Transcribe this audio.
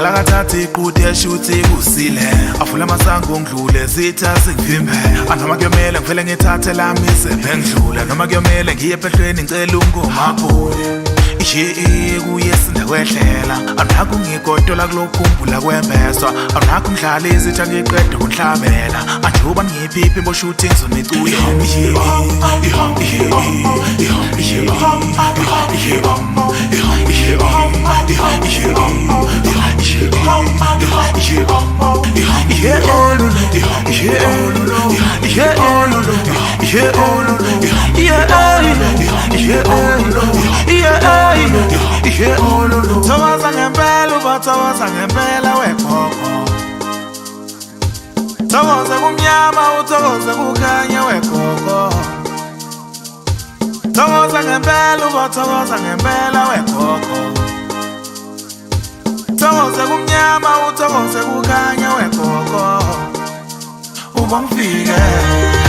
Khala kathatha iqhude yashuthi kusile avula amasango ngidlule zitha singivimbe anoma kuyomela ngivele ngithathe lami sebengidlula noma kuyomela ngiye ephehlweni ngicela ungomaphule kuye sindakwehlela awunakho ngigodola kulokhumbula kwembeswa awunakho ngidlala izitha ngiqeda kunhlabela anjuba ngiyiphiphi imboshuthi ngizonicuye Thokoza ngempela ubathokoza ngempela wekhokho Thokoza kumnyama uthokoza kukhanya wekhokho Thokoza ngempela ubathokoza ngempela wekhokho Thokoza kumnyama uthokoza kukhanya wekhokho Ubangifike